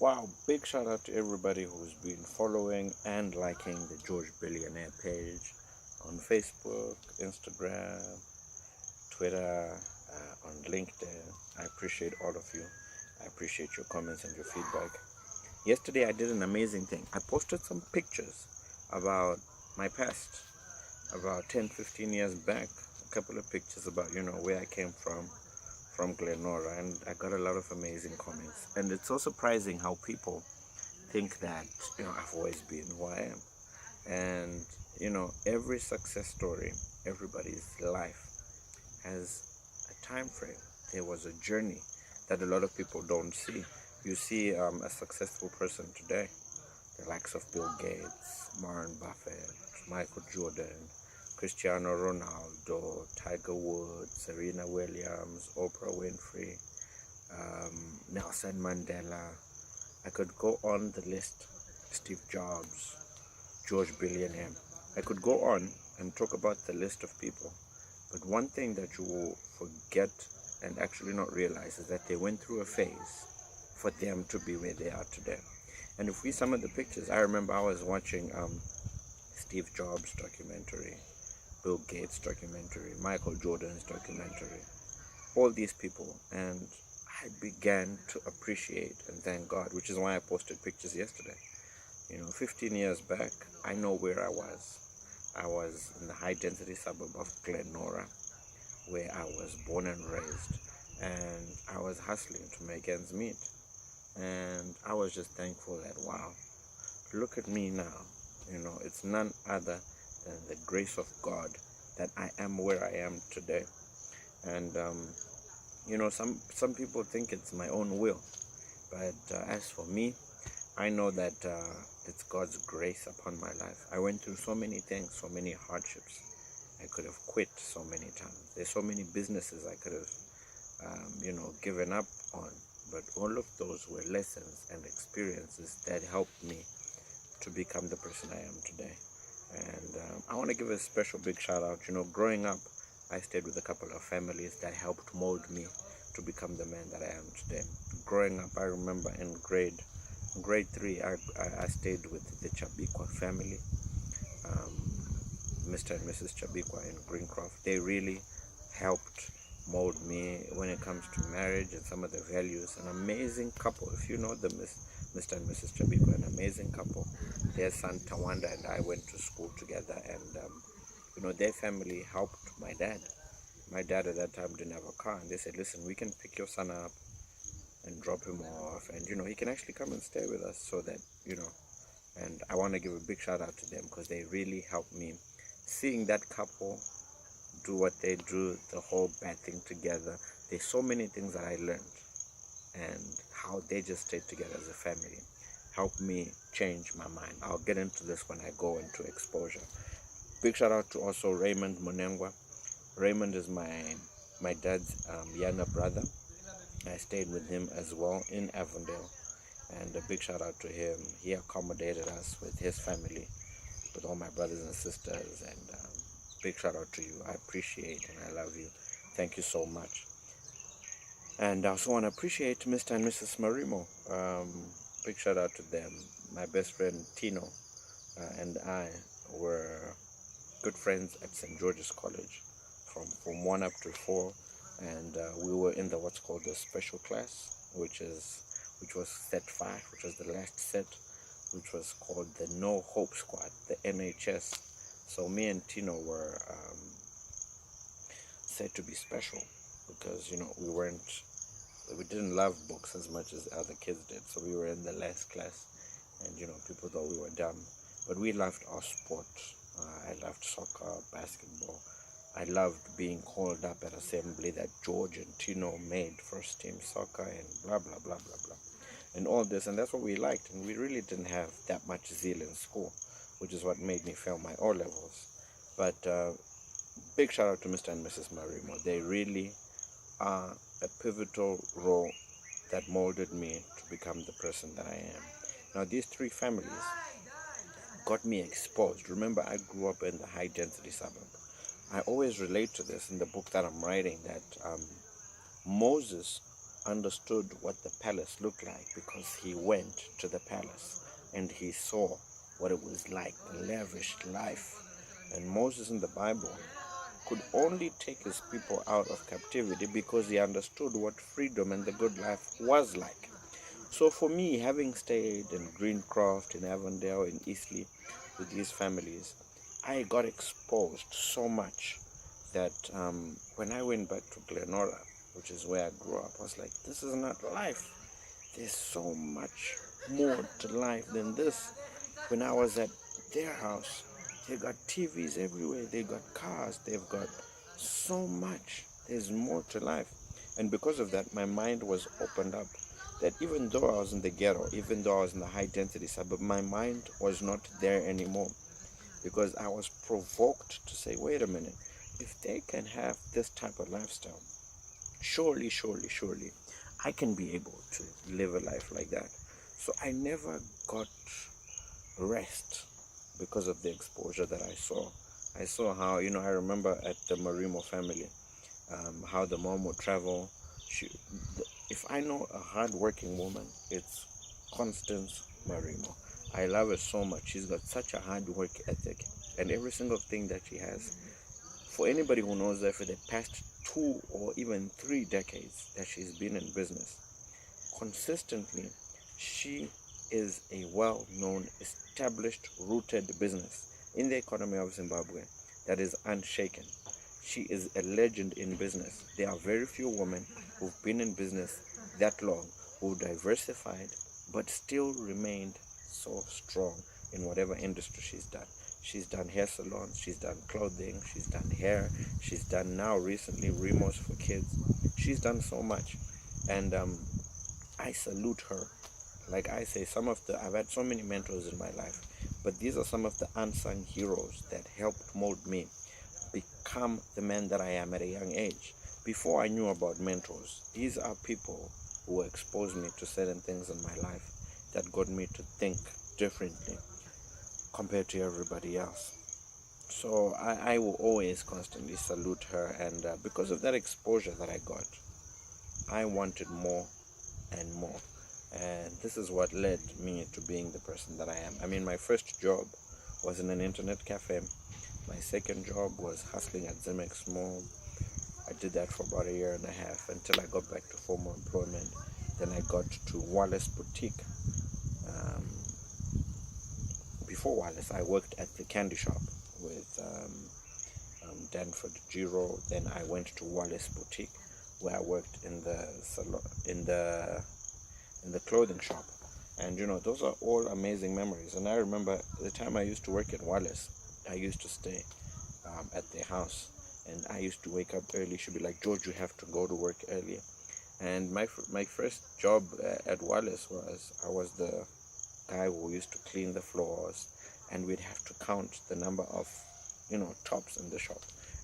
Wow, big shout out to everybody who's been following and liking the George Billionaire page on Facebook, Instagram, Twitter, on LinkedIn. I appreciate all of you. I appreciate your comments and your feedback. Yesterday, I did an amazing thing. I posted some pictures about my past, about 10, 15 years back. A couple of pictures about, where I came from Glenora, and I got a lot of amazing comments. And it's so surprising how people think that I've always been who I am. And every success story, everybody's life has a time frame. There was a journey that a lot of people don't see. You see a successful person today, the likes of Bill Gates, Warren Buffett, Michael Jordan, Cristiano Ronaldo, Tiger Woods, Serena Williams, Oprah Winfrey, Nelson Mandela. I could go on the list. Steve Jobs, George Billionaire. I could go on and talk about the list of people. But one thing that you will forget and actually not realize is that they went through a phase for them to be where they are today. And if we some of the pictures, I remember I was watching Steve Jobs documentary, Bill Gates documentary, Michael Jordan's documentary, all these people, and I began to appreciate and thank God, which is why I posted pictures yesterday. 15 years back, I know where I was. I was in the high density suburb of Glenora, where I was born and raised, and I was hustling to make ends meet. And I was just thankful that, wow, look at me now. It's none other than the grace of God that I am where I am today. And some people think it's my own will, but as for me, I know that it's God's grace upon my life. I went through so many things, so many hardships. I could have quit so many times. There's so many businesses I could have, given up on. But all of those were lessons and experiences that helped me to become the person I am today. And I want to give a special big shout out. Growing up, I stayed with a couple of families that helped mold me to become the man that I am today. Growing up, I remember in grade 3, I stayed with the Chabikwa family, Mr. and Mrs. Chabikwa in Greencroft. They really helped mold me when it comes to marriage and some of the values. An amazing couple. If you know them, Mr. and Mrs. Chabikwa, an amazing couple. Their son Tawanda and I went to school together, and their family helped my dad. My dad at that time didn't have a car, and they said, listen, we can pick your son up and drop him off, and he can actually come and stay with us, so that and I want to give a big shout out to them, because they really helped me. Seeing that couple do what they do, the whole bad thing together, there's so many things that I learned, and how they just stayed together as a family helped me change my mind. I'll get into this when I go into exposure. Big shout out to also Raymond Munengwa. Raymond is my dad's younger brother. I stayed with him as well in Avondale, and a big shout out to him. He accommodated us with his family, with all my brothers and sisters, and big shout out to you. I appreciate and I love you. Thank you so much. And I also want to appreciate Mr. and Mrs. Marimo. Big shout out to them. My best friend Tino and I were good friends at St. George's College from Form 1 up to 4, and we were in the what's called the special class, which was set 5, which was the last set, which was called the No Hope Squad, the NHS. So me and Tino were said to be special because we didn't love books as much as other kids did. So we were in the last class, and people thought we were dumb, but we loved our sport. I loved soccer, basketball. I loved being called up at assembly that George and Tino made first team soccer and blah blah blah blah blah, and all this, and that's what we liked. And we really didn't have that much zeal in school, which is what made me fail my O levels. But big shout out to Mr. and Mrs. Marimo. They really are a pivotal role that molded me to become the person that I am. Now, these 3 families got me exposed. Remember, I grew up in the high density suburb. I always relate to this in the book that I'm writing, that Moses understood what the palace looked like because he went to the palace and he saw what it was like, the lavish life. And Moses in the Bible could only take his people out of captivity because he understood what freedom and the good life was like. So for me, having stayed in Greencroft, in Avondale, in Eastleigh with these families, I got exposed so much that when I went back to Glenora, which is where I grew up, I was like, this is not life. There's so much more to life than this. When I was at their house, they got TVs everywhere, they got cars, they've got so much. There's more to life. And because of that, my mind was opened up. That even though I was in the ghetto, even though I was in the high density suburb, my mind was not there anymore. Because I was provoked to say, wait a minute, if they can have this type of lifestyle, surely, I can be able to live a life like that. So I never got rest because of the exposure that I saw. I saw how, I remember at the Marimo family, how the mom would travel. If I know a hard-working woman, it's Constance Marimo. I love her so much. She's got such a hard work ethic, and every single thing that she has. For anybody who knows her, for the past 2 or even 3 decades that she's been in business, consistently, she is a well-known, established, rooted business in the economy of Zimbabwe that is unshaken. She is a legend in business. There are very few women who've been in business that long, who diversified, but still remained so strong in whatever industry she's done. She's done hair salons, she's done clothing, she's done hair, she's done now recently Remos for kids. She's done so much. And I salute her. Like I say, I've had so many mentors in my life, but these are some of the unsung heroes that helped mold me become the man that I am at a young age. Before I knew about mentors, these are people who exposed me to certain things in my life that got me to think differently compared to everybody else. So I will always constantly salute her, and because of that exposure that I got, I wanted more and more. And this is what led me to being the person that I am. I mean, my first job was in an internet cafe. My second job was hustling at Zemex Mall. I did that for about 1.5 years until I got back to formal employment. Then I got to Wallace Boutique. Before Wallace, I worked at the candy shop with Danford Giro. Then I went to Wallace Boutique, where I worked in the salon, in the clothing shop. And those are all amazing memories. And I remember the time I used to work at Wallace, I used to stay at their house, and I used to wake up early. She'd be like, George, you have to go to work earlier. And my first job at Wallace I was the guy who used to clean the floors, and we'd have to count the number of tops in the shop.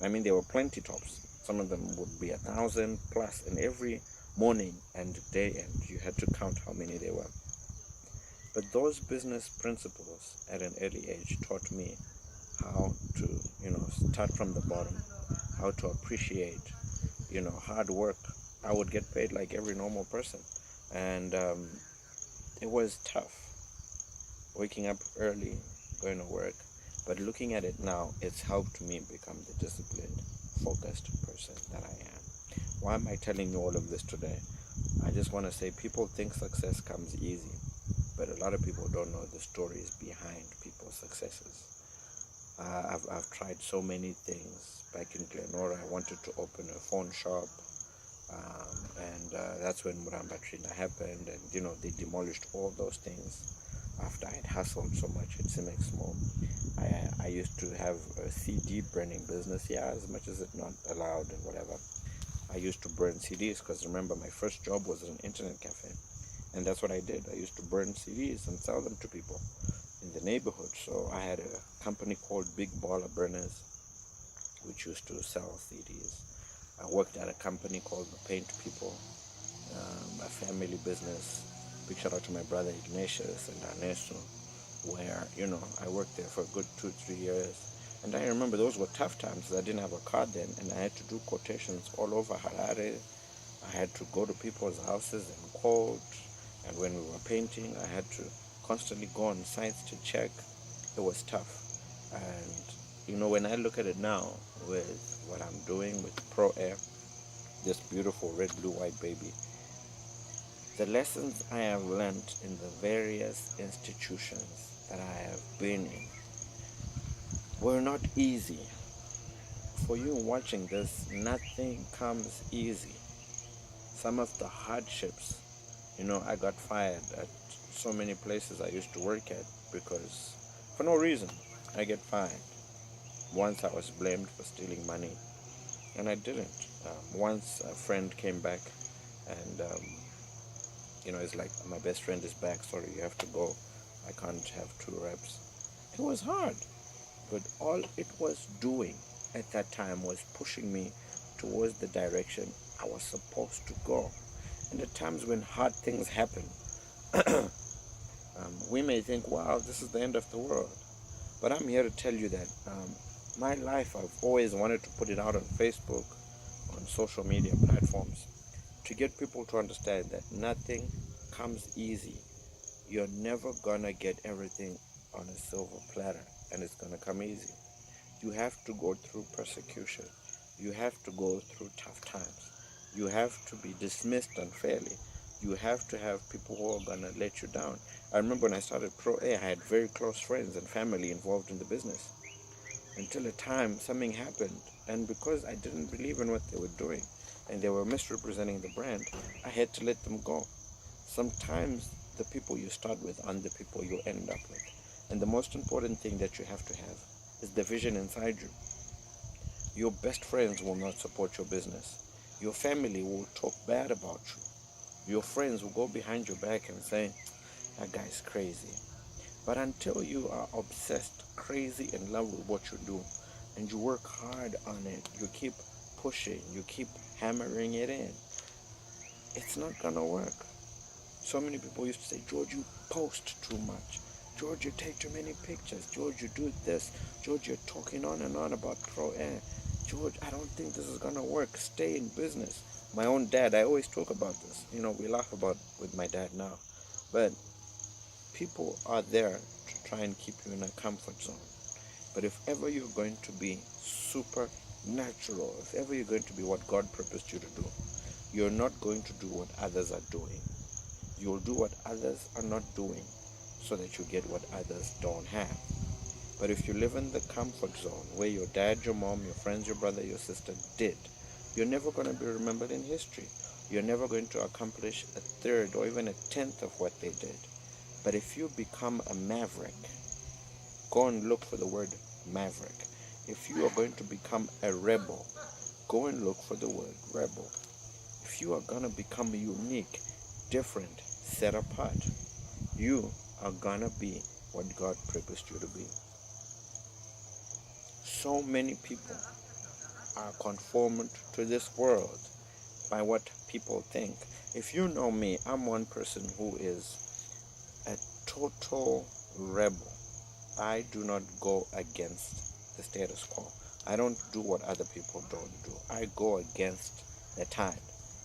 I mean, there were plenty tops. Some of them would be 1,000 plus, and every morning and day end you had to count how many there were. But those business principles at an early age taught me how to start from the bottom, how to appreciate hard work. I would get paid like every normal person, and it was tough waking up early, going to work. But looking at it now, it's helped me become the disciplined, focused person that I am. Why am I telling you all of this today? I just want to say, people think success comes easy, but a lot of people don't know the stories behind people's successes. I've tried so many things. Back in Glenora, I wanted to open a phone shop, and that's when Muramba Trina happened, and they demolished all those things after I had hustled so much at Cimex Mall. I used to have a CD burning business, as much as it's not allowed and whatever. I used to burn CDs, because remember, my first job was at an internet cafe, and that's what I did. I used to burn CDs and sell them to people in the neighborhood. So I had a company called Big Baller Burners, which used to sell CDs. I worked at a company called The Paint People, a family business. Big shout out to my brother Ignatius and Ernesto, where I worked there for a good 2-3 years. And I remember those were tough times. I didn't have a car then, and I had to do quotations all over Harare, I had to go to people's houses and quote, and when we were painting, I had to constantly go on sites to check. It was tough. And when I look at it now with what I'm doing with Pro Air, this beautiful red, blue, white baby, the lessons I have learned in the various institutions that I have been in were not easy. For you watching this, nothing comes easy. Some of the hardships, I got fired at so many places I used to work at because for no reason I get fired. Once I was blamed for stealing money, and I didn't. Once a friend came back and it's like, my best friend is back, sorry, you have to go, I can't have 2 reps. It was hard, but all it was doing at that time was pushing me towards the direction I was supposed to go. And at times when hard things happen, we may think, wow, this is the end of the world. But I'm here to tell you that my life, I've always wanted to put it out on Facebook, on social media platforms, to get people to understand that nothing comes easy. You're never gonna get everything on a silver platter and it's gonna come easy. You have to go through persecution. You have to go through tough times. You have to be dismissed unfairly. You have to have people who are gonna let you down. I remember when I started Pro Air, I had very close friends and family involved in the business. Until a time something happened, and because I didn't believe in what they were doing and they were misrepresenting the brand, I had to let them go. Sometimes the people you start with aren't the people you end up with. And the most important thing that you have to have is the vision inside you. Your best friends will not support your business. Your family will talk bad about you. Your friends will go behind your back and say, that guy's crazy. But until you are obsessed, crazy in love with what you do, and you work hard on it, you keep pushing, you keep hammering it in, it's not gonna work. So many people used to say, George, you post too much. George, you take too many pictures. George, you do this. George, you're talking on and on about Pro Air. George, I don't think this is gonna work. Stay in business. My own dad, I always talk about this. We laugh about with my dad now. But people are there to try and keep you in a comfort zone. But if ever you're going to be supernatural, if ever you're going to be what God purposed you to do, you're not going to do what others are doing. You'll do what others are not doing so that you get what others don't have. But if you live in the comfort zone where your dad, your mom, your friends, your brother, your sister did, you're never going to be remembered in history. You're never going to accomplish a third or even a tenth of what they did. But if you become a maverick, go and look for the word maverick. If you are going to become a rebel, go and look for the word rebel. If you are going to become unique, different, set apart, you are going to be what God purposed you to be. So many people are conformed to this world by what people think. If you know me, I'm one person who is a total rebel. I do not go against the status quo. I don't do what other people don't do. I go against the tide.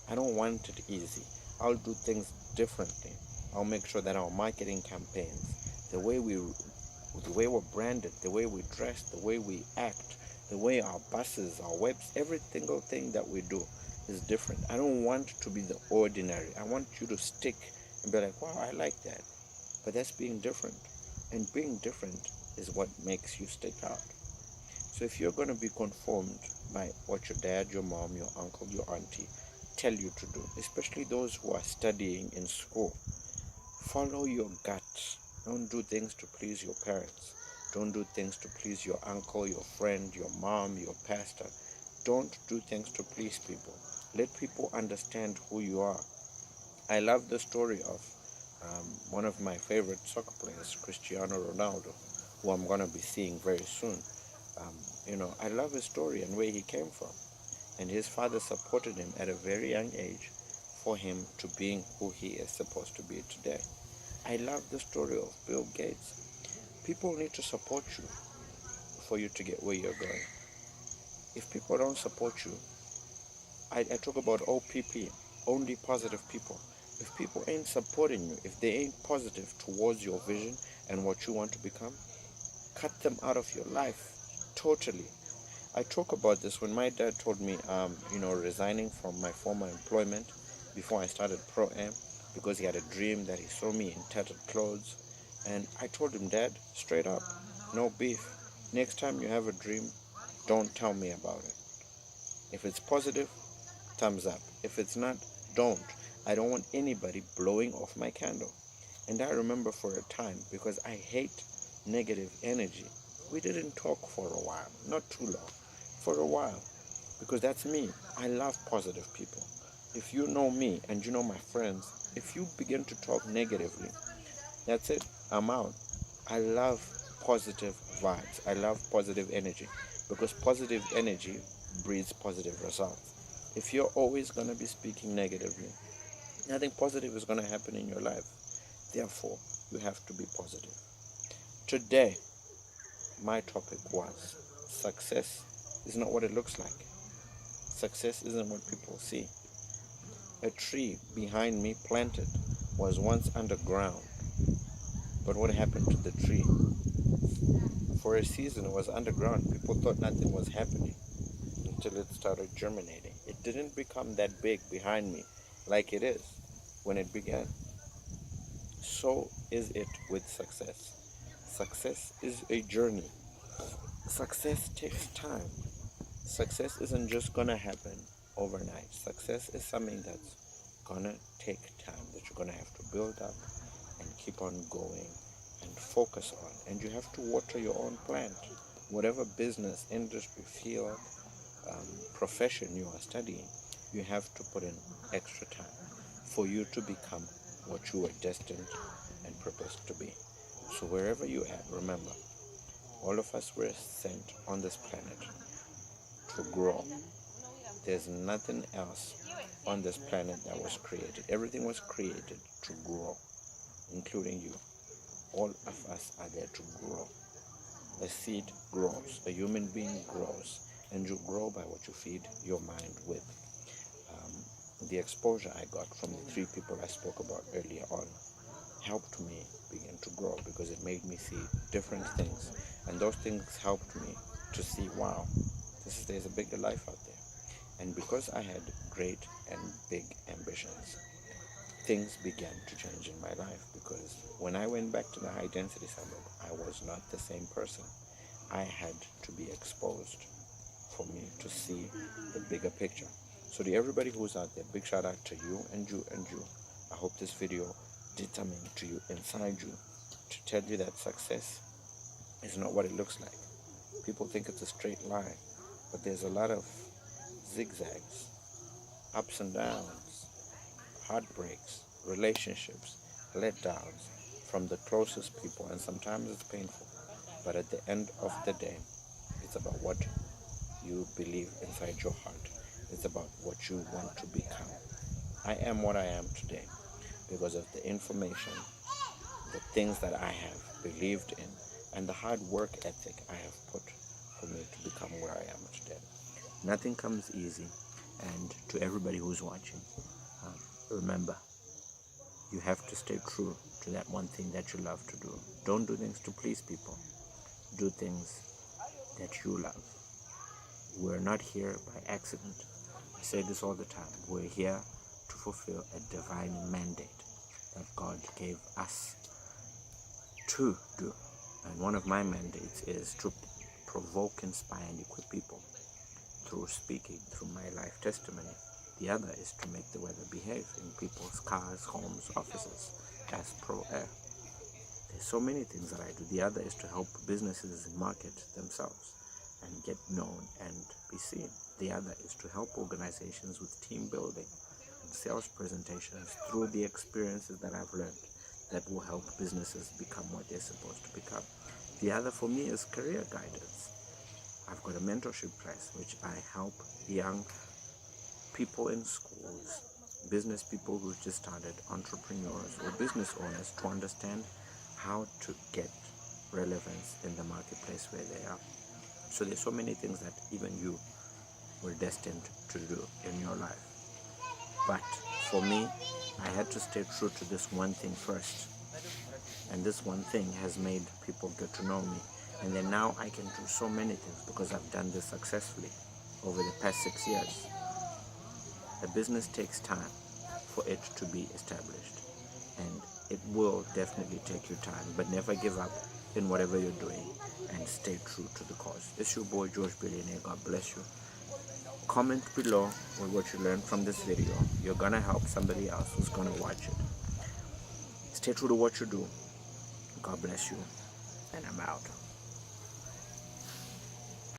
I don't want it easy. I'll do things differently. I'll make sure that our marketing campaigns, the way we're branded, the way we dress, the way we act, the way our buses, our webs, every single thing that we do is different. I don't want to be the ordinary. I want you to stick and be like, wow, I like that. But that's being different. And being different is what makes you stick out. So if you're going to be conformed by what your dad, your mom, your uncle, your auntie tell you to do, especially those who are studying in school, follow your gut. Don't do things to please your parents. Don't do things to please your uncle, your friend, your mom, your pastor. Don't do things to please people. Let people understand who you are. I love the story of one of my favorite soccer players, Cristiano Ronaldo, who I'm going to be seeing very soon. I love his story and where he came from. And his father supported him at a very young age for him to being who he is supposed to be today. I love the story of Bill Gates. People need to support you for you to get where you're going. If people don't support you, I talk about OPP. only positive people. If people ain't supporting you, if they ain't positive towards your vision and what you want to become, cut them out of your life totally. I talk about this when my dad told me, resigning from my former employment before I started Pro Am, because he had a dream that he saw me in tattered clothes. And I told him, Dad, straight up, no beef. Next time you have a dream, don't tell me about it. If it's positive, thumbs up. If it's not, don't. I don't want anybody blowing off my candle. And I remember for a time, because I hate negative energy, we didn't talk for a while, not too long, for a while, because that's me. I love positive people. If you know me and you know my friends, if you begin to talk negatively, that's it, I'm out. I love positive vibes. I love positive energy, because positive energy breeds positive results. If you're always going to be speaking negatively, nothing positive is going to happen in your life. Therefore, you have to be positive. Today, my topic was success is not what it looks like. Success isn't what people see. A tree behind me planted was once underground. But what happened to the tree? For a season, it was underground. People thought nothing was happening until it started germinating. It didn't become that big behind me like it is when it began. So is it with success. Success is a journey. Success takes time. Success isn't just gonna happen overnight. Success is something that's gonna take time, that you're gonna have to build up and keep on going and focus on. And you have to water your own plant. Whatever business, industry, field, profession you are studying, you have to put in extra time for you to become what you were destined and purposed to be. So wherever you are, remember, all of us were sent on this planet to grow. There's nothing else on this planet that was created. Everything was created to grow, including you. All of us are there to grow. A seed grows, a human being grows, and you grow by what you feed your mind with. The exposure I got from the 3 people I spoke about earlier on helped me begin to grow, because it made me see different things, and those things helped me to see, wow, there's a bigger life out there. And because I had great and big ambitions, things began to change in my life, because when I went back to the high density suburb, I was not the same person. I had to be exposed for me to see the bigger picture. So to everybody who's out there, big shout out to you and you and you. I hope this video did something to you, inside you, to tell you that success is not what it looks like. People think it's a straight line, but there's a lot of zigzags, ups and downs, heartbreaks, relationships, letdowns from the closest people, and sometimes it's painful. But at the end of the day, it's about what you believe inside your heart. It's about what you want to become. I am what I am today because of the information, the things that I have believed in, and the hard work ethic I have put for me to become where I am today. Nothing comes easy, and to everybody who's watching, remember, you have to stay true to that one thing that you love to do. Don't do things to please people. Do things that you love. We're not here by accident. I say this all the time. We're here to fulfill a divine mandate that God gave us to do. And one of my mandates is to provoke, inspire, and equip people through speaking, through my life testimony. The other is to make the weather behave in people's cars, homes, offices, as Pro Air. There's so many things that I do. The other is to help businesses market themselves and get known and be seen. The other is to help organizations with team building and sales presentations through the experiences that I've learned that will help businesses become what they're supposed to become. The other for me is career guidance. I've got a mentorship class which I help young people in schools, business people who just started, entrepreneurs or business owners, to understand how to get relevance in the marketplace where they are. So there's so many things that even you were destined to do in your life. But for me, I had to stay true to this one thing first. And this one thing has made people get to know me. And then now I can do so many things because I've done this successfully over the past 6 years. A business takes time for it to be established. And it will definitely take you time, but never give up in whatever you're doing and stay true to the cause. It's your boy George Billionaire. God bless you. Comment below with what you learned from this video. You're gonna help somebody else who's gonna watch it. Stay true to what you do. God bless you, and I'm out.